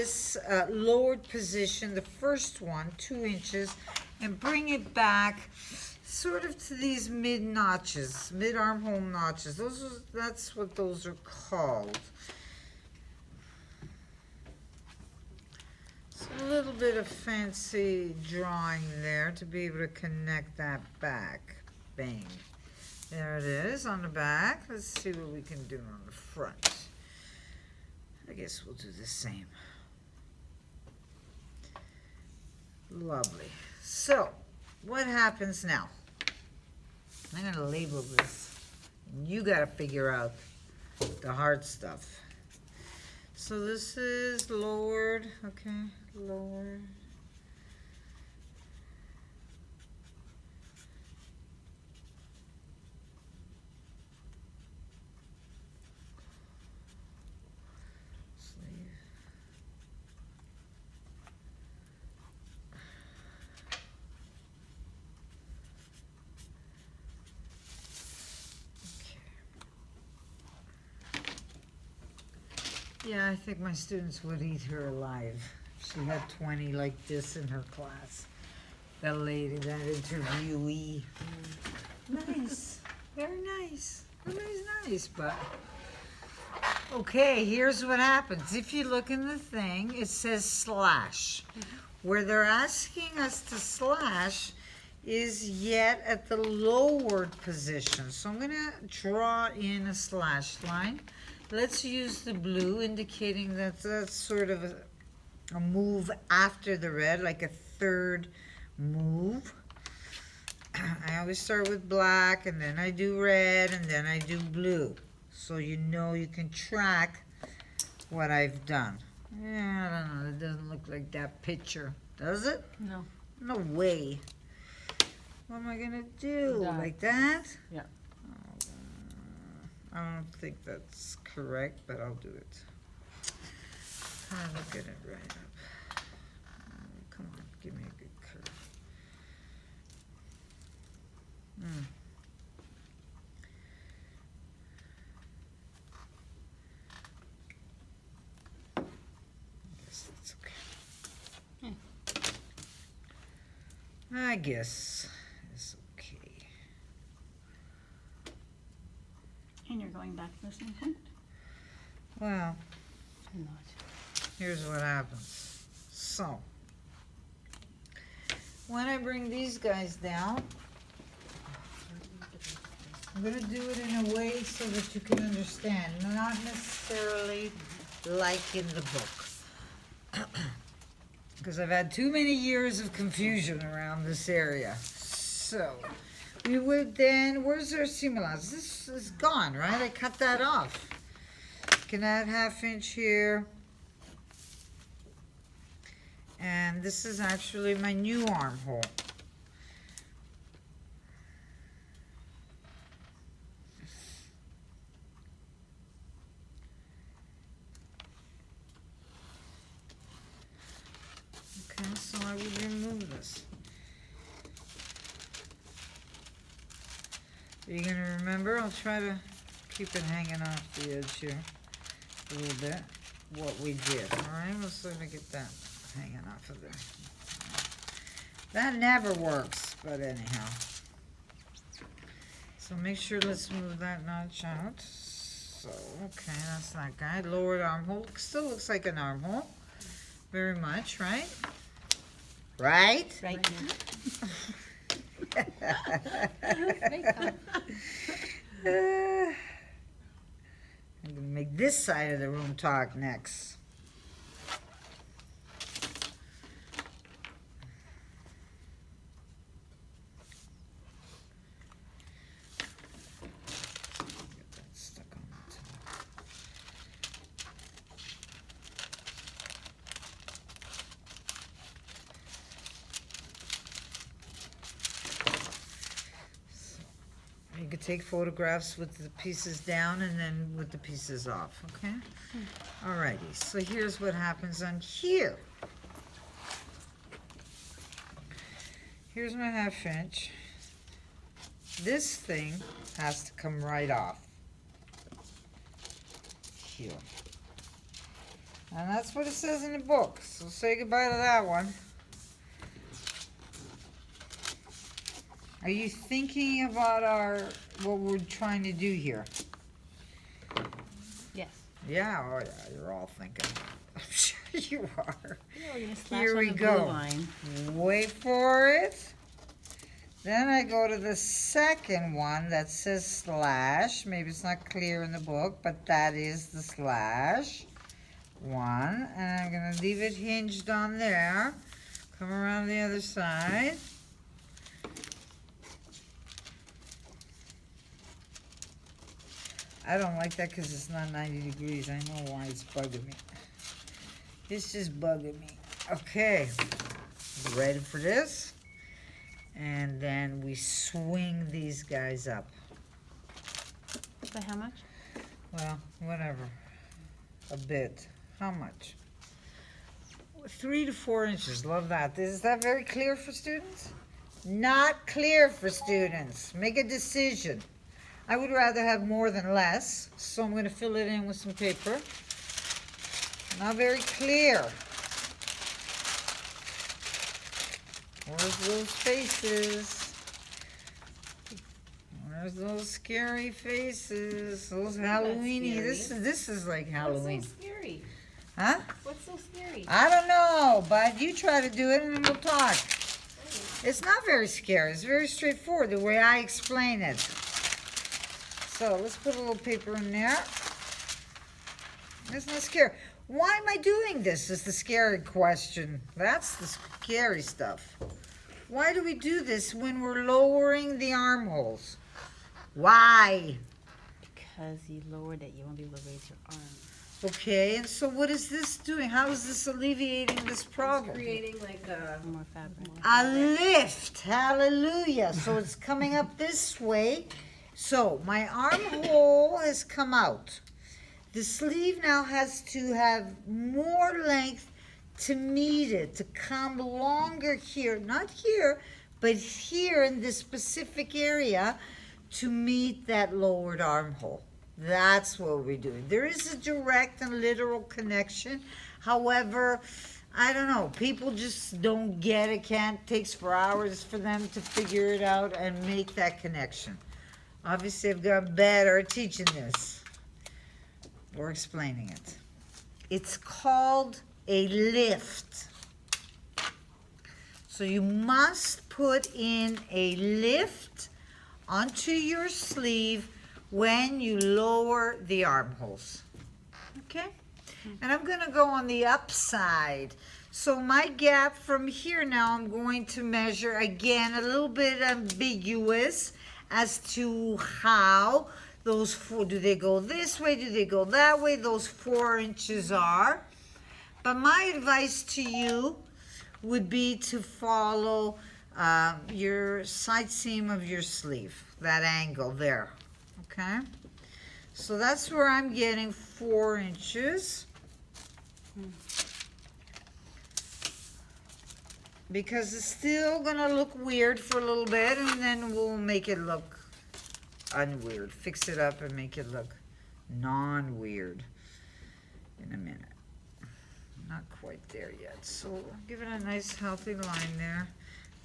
this lowered position, the first one, 2 inches, and bring it back sort of to these mid notches, mid armhole notches. That's what those are called. So a little bit of fancy drawing there to be able to connect that back. Bang. There it is on the back. Let's see what we can do on the front. I guess we'll do the same. Lovely. So, what happens now? I'm going to label this. You got to figure out the hard stuff. So this is lowered, okay, lowered. Yeah, I think my students would eat her alive. She had 20 like this in her class. That lady, that interviewee. Nice, very nice. Everybody's nice, but. Okay, here's what happens. If you look in the thing, it says slash. Where they're asking us to slash is yet at the lowered position. So I'm gonna draw in a slash line. Let's use the blue, indicating that that's sort of a move after the red, like a third move. I always start with black, and then I do red, and then I do blue. So you know you can track what I've done. Yeah, I don't know, it doesn't look like that picture, does it? No. No way. What am I gonna do? That. Like that? Yeah. I don't think that's correct, but I'll do it. I'll look at it right up. Come on, give me a good curve. I guess that's okay. I guess it's okay. And you're going back to the same point? Well, I'm not. here's what happens. So, when I bring these guys down, I'm going to do it in a way so that you can understand, not necessarily like in the book. Because I've had too many years of confusion around this area. So, we would then, where's our simulants? This is gone, right? I cut that off. Can add 1/2 inch here. And this is actually my new armhole. Okay, so I would remove this. Are you going to remember? I'll try to keep it hanging off the edge here a little bit, what we did. All right, let's let me get that hanging off of there. That never works, but anyhow. So make sure, let's move that notch out. So, okay, that's that guy. Lowered armhole. Still looks like an armhole. Very much, right? Right? Right. I'm going to make this side of the room talk next. Get that stuck on the top. You could take photographs with the pieces down and then with the pieces off, okay? Alrighty, so here's what happens on here. Here's my 1/2 inch. This thing has to come right off here. And that's what it says in the book. So say goodbye to that one. Are you thinking about what we're trying to do here? Yes. Yeah, oh yeah, you're all thinking. I'm sure you are. Yeah, we're gonna slash Here on we the blue go. line. Wait for it. Then I go to the second one that says slash. Maybe it's not clear in the book, but that is the slash one. And I'm going to leave it hinged on there. Come around the other side. I don't like that because it's not 90 degrees. I know why it's bugging me. It's just bugging me. Okay. Ready for this? And then we swing these guys up. By how much? Well, whatever. A bit. How much? 3 to 4 inches. Love that. Is that very clear for students? Not clear for students. Make a decision. I would rather have more than less, so I'm going to fill it in with some paper. Not very clear. Where's those faces? Where's those scary faces? Those Halloweeny. This is like Halloween. What's so scary? Huh? What's so scary? I don't know, but you try to do it and then we'll talk. It's not very scary. It's very straightforward the way I explain it. So let's put a little paper in there. It's not scary. Why am I doing this is the scary question. That's the scary stuff. Why do we do this when we're lowering the armholes? Why? Because you lowered it, you won't be able to raise your arm. Okay, and so what is this doing? How is this alleviating this problem? Creating like a More fabric. A lift. Hallelujah. So it's coming up this way. So my armhole has come out. The sleeve now has to have more length to meet it, to come longer here, not here, but here in this specific area to meet that lowered armhole. That's what we're doing. There is a direct and literal connection. However, I don't know, people just don't get it, takes for hours for them to figure it out and make that connection. Obviously, I've gotten better at teaching this or explaining it. It's called a lift. So you must put in a lift onto your sleeve when you lower the armholes. Okay? And I'm going to go on the upside. So my gap from here now, I'm going to measure again a little bit ambiguous as to how those four, do they go this way, do they go that way, those 4 inches are. But my advice to you would be to follow your side seam of your sleeve, that angle there, okay? So that's where I'm getting 4 inches. Because it's still gonna look weird for a little bit, and then we'll make it look unweird. Fix it up and make it look non-weird in a minute. Not quite there yet. So give it a nice healthy line there.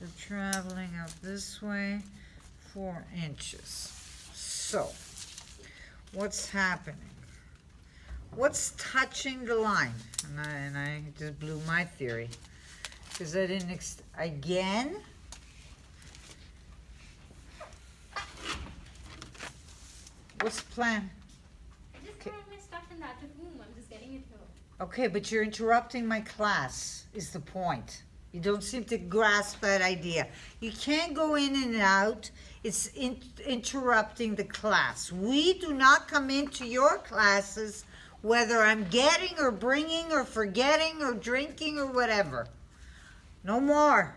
We're traveling up this way, 4 inches. So what's happening? What's touching the line? And I just blew my theory. Because I didn't, again, what's the plan? I just found my stuff in that room. I'm just getting it here. Okay, but you're interrupting my class, is the point. You don't seem to grasp that idea. You can't go in and out. It's interrupting the class. We do not come into your classes whether I'm getting or bringing or forgetting or drinking or whatever. No more.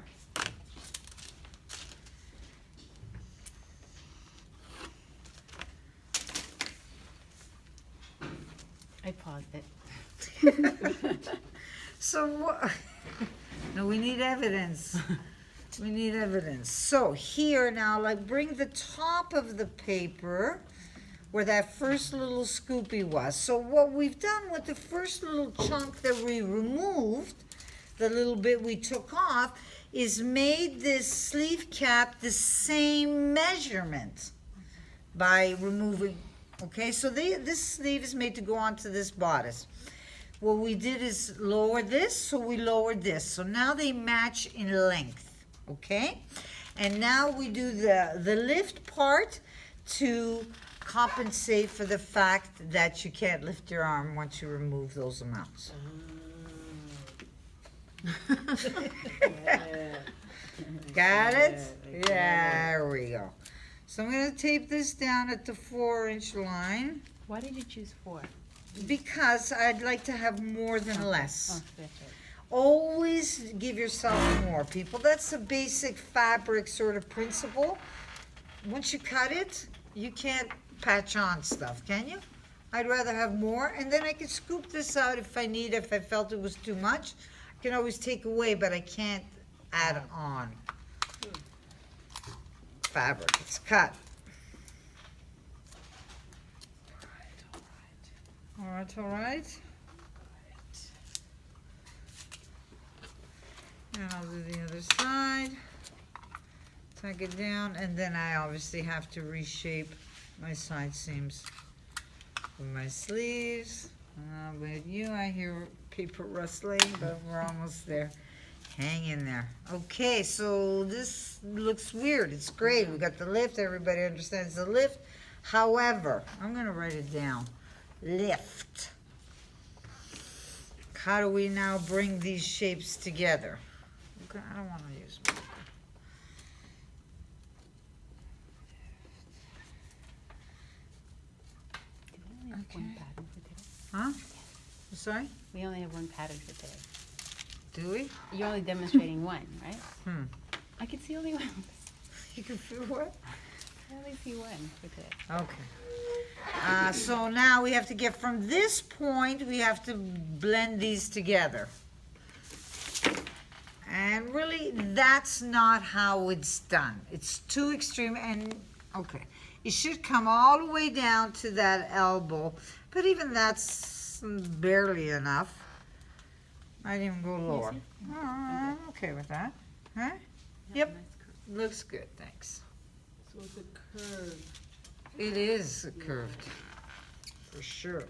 I paused it. So what? No, we need evidence. We need evidence. So here now, like bring the top of the paper where that first little scoopy was. So what we've done with the first little chunk that we removed, the little bit we took off, is made this sleeve cap the same measurement by removing, okay? So this sleeve is made to go onto this bodice. What we did is lower this, so we lowered this. So now they match in length, okay? And now we do the lift part to compensate for the fact that you can't lift your arm once you remove those amounts. Got it? Yeah, there we go. So I'm going to tape this down at the 4-inch line Why did you choose 4? because I'd like to have more than less. Oh, that's right. Always give yourself more, people. That's a basic fabric sort of principle. Once you cut it, you can't patch on stuff, can you? I'd rather have more, and then I can scoop this out if I need, if I felt it was too much. I can always take away, but I can't add on fabric. It's cut. All right, all right. And I'll do the other side. Tuck it down, and then I obviously have to reshape my side seams with my sleeves. With you, I hear paper rustling, but we're almost there. Hang in there. Okay, so this looks weird. It's great. We got the lift. Everybody understands the lift. However, I'm going to write it down. Lift. How do we now bring these shapes together? Okay, I don't want to use marker. Do we only have one pattern for today? Huh? Sorry? We only have one pattern for today. Do we? You're only demonstrating one, right? I can see only one. You can feel what? I only see one for today. Okay. So now we have to get from this point, we have to blend these together. And really, that's not how it's done. It's too extreme and, okay. It should come all the way down to that elbow, but even that's barely enough. I didn't even go lower. Oh, I'm okay with that. Huh? Yep. Looks good, thanks. So it's a curve. It is curved, for sure.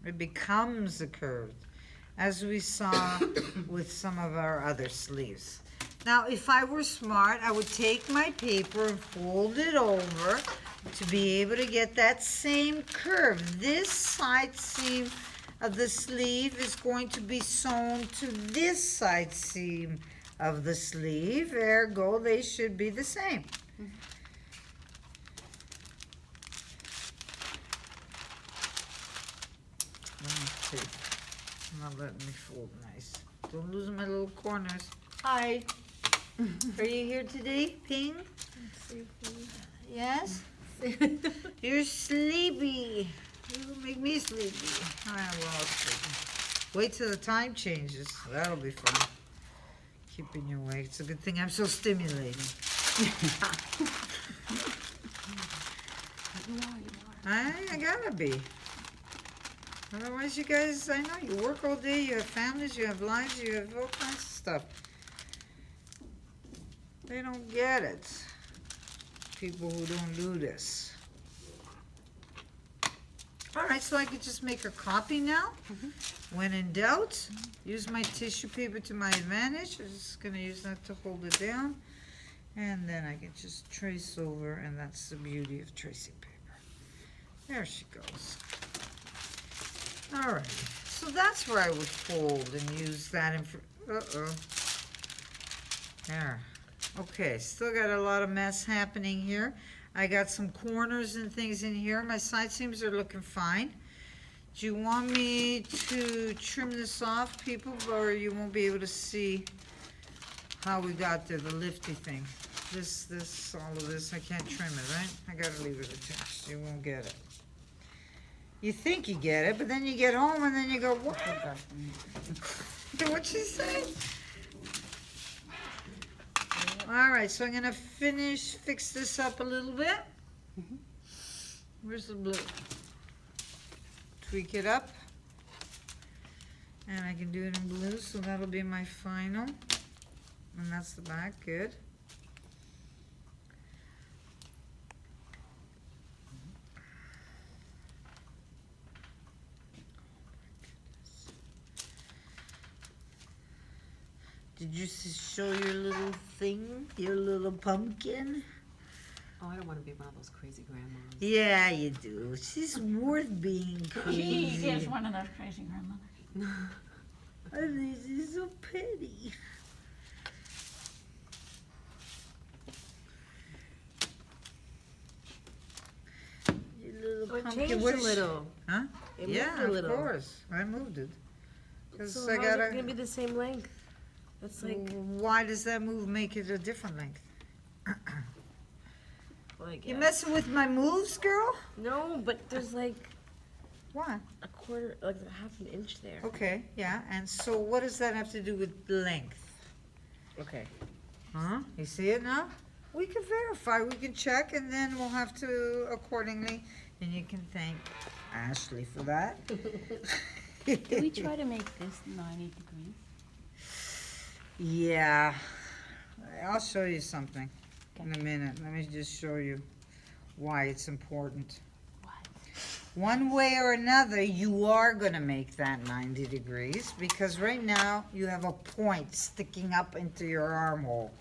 It becomes a curved, as we saw with some of our other sleeves. Now, if I were smart, I would take my paper and fold it over to be able to get that same curve. This side seam of the sleeve is going to be sewn to this side seam of the sleeve. Ergo, they should be the same. Let me see. Not letting me fold nice. Don't lose my little corners. Hi. Are you here today, Ping? Yes? You're sleepy. You make me sleepy. I will sleepy. Wait till the time changes. That'll be fun. Keeping you awake. It's a good thing I'm so stimulating. I gotta be. Otherwise, you guys, I know you work all day, you have families, you have lives, you have all kinds of stuff. They don't get it. People who don't do this. All right, so I could just make a copy now. When in doubt, use my tissue paper to my advantage. I'm just gonna use that to hold it down. And then I can just trace over, and that's the beauty of tracing paper. There she goes. All right, so that's where I would fold and use that there. Okay, still got a lot of mess happening here. I got some corners and things in here. My side seams are looking fine. Do you want me to trim this off, people, or you won't be able to see how we got there, the lifty thing? This, all of this, I can't trim it, right? I gotta leave it attached. You won't get it. You think you get it, but then you get home and then you go, what? What'd she say? All right, so I'm gonna fix this up a little bit. Where's the blue? Tweak it up. And I can do it in blue, so that'll be my final. And that's the back, good. Did you show your little thing, your little pumpkin? Oh, I don't want to be one of those crazy grandmas. Yeah, you do. She's worth being She crazy. is one of those crazy grandmothers. I think she's so petty. Your little Oh, it pumpkin. changed What a is- little. Huh? It moved Yeah, a little. of course. I moved it. 'Cause So I how's gotta. it gonna be the same length? That's like, Why does that move make it a different length? well, I You guess. messing with my moves, girl? No, but there's like What? a quarter, like a half an inch there. Okay, yeah, and so what does that have to do with length? Okay. Huh? You see it now? We can verify, we can check, and then we'll have to accordingly, and you can thank Ashley for that. Did we try to make this 90 degrees? Yeah, I'll show you something in a minute. Let me just show you why it's important. What? One way or another, you are gonna make that 90 degrees, because right now, you have a point sticking up into your armhole.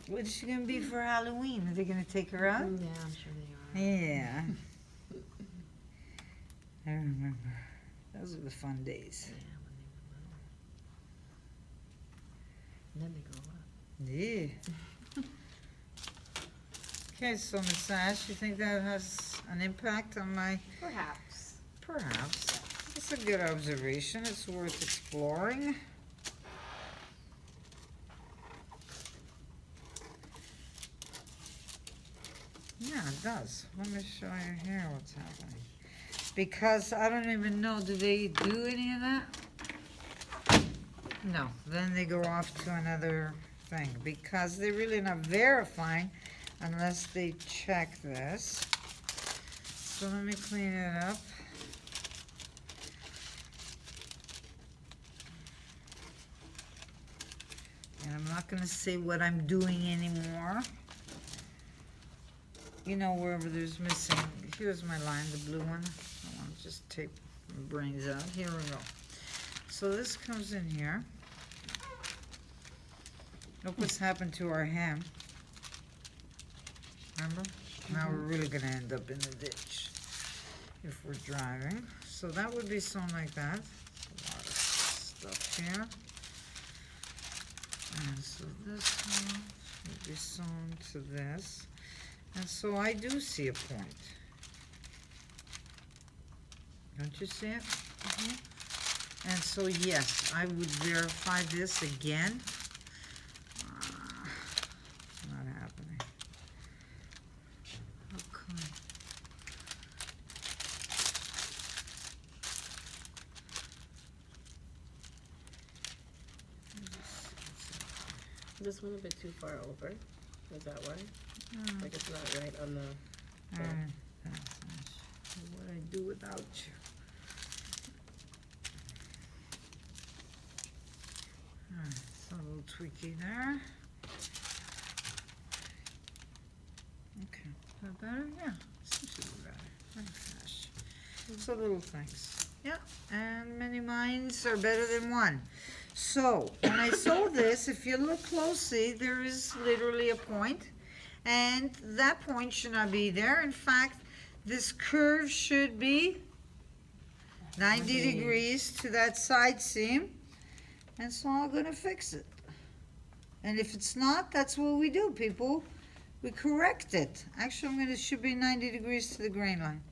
What's she gonna be for Halloween? Are they gonna take her out? Yeah, I'm sure they are. Yeah. I remember. Those are the fun days. Yeah, when they were little. And then they grow up. Yeah. Okay, so Miss Ash, you think that has an impact on my? Perhaps. Perhaps. It's a good observation. It's worth exploring. Yeah, it does. Let me show you here what's happening. Because I don't even know, do they do any of that? No, then they go off to another thing, because they're really not verifying unless they check this. So let me clean it up. And I'm not gonna say what I'm doing anymore. You know, wherever there's missing, here's my line, the blue one. I want to just tape my brains out. Here we go. So this comes in here. Look what's happened to our hem. Remember? Now we're really gonna end up in the ditch if we're driving. So that would be sewn like that. A lot of stuff here. And so this one would be sewn to this. And so I do see a point. Don't you see it? And so yes, I would verify this again. Not happening. Okay. This one a bit too far over. Is that why? Like it's not right on the. What I do without you. Alright, so a little tweaky there. Okay, is that better? Yeah, seems to be better. Gosh. So little things. Yeah, and many minds are better than one. So, when I sew this, if you look closely, there is literally a point. And that point should not be there. In fact, this curve should be 90 degrees to that side seam. And so I'm gonna fix it. And if it's not, that's what we do, people. We correct it. Actually, it should be 90 degrees to the grain line.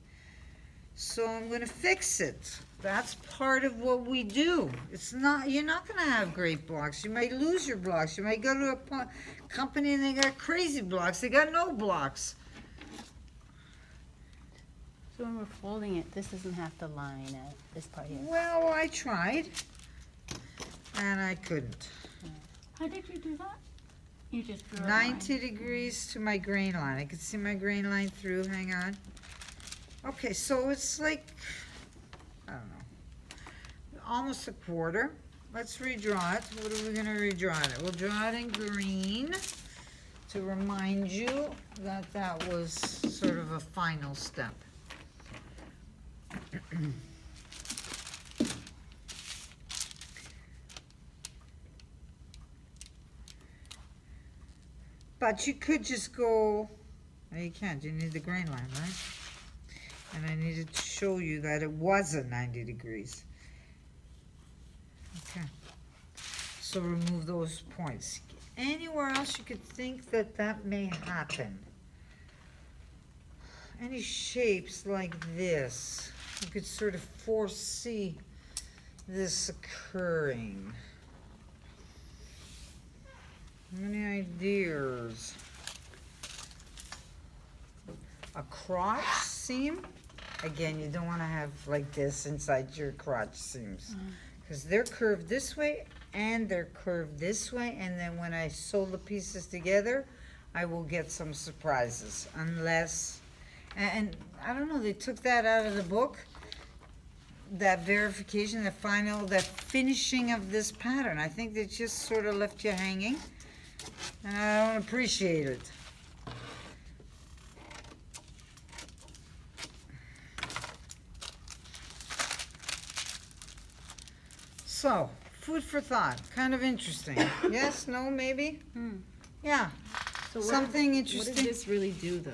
So I'm gonna fix it. That's part of what we do. It's not, you're not gonna have great blocks. You might lose your blocks. You might go to a company and they got crazy blocks. They got no blocks. So when we're folding it, this doesn't have to line at this part here. Well, I tried, and I couldn't. How did you do that? You just drew a line. 90 degrees to my grain line. I can see my grain line through, hang on. Okay, so it's like, I don't know, almost a quarter. Let's redraw it. What are we gonna redraw it? We'll draw it in green to remind you that that was sort of a final step. But you could just go, no, you can't, you need the grain line, right? And I needed to show you that it wasn't 90 degrees. Okay. So remove those points. Anywhere else you could think that that may happen? Any shapes like this, you could sort of foresee this occurring. Any ideas? A crotch seam? Again, you don't want to have like this inside your crotch seams, because they're curved this way and they're curved this way, and then when I sew the pieces together, I will get some surprises, unless, and I don't know, they took that out of the book, that verification, the final, the finishing of this pattern. I think they just sort of left you hanging, and I don't appreciate it. So, food for thought, kind of interesting. Yes, no, maybe? Yeah, So something What interesting. does this really do, though?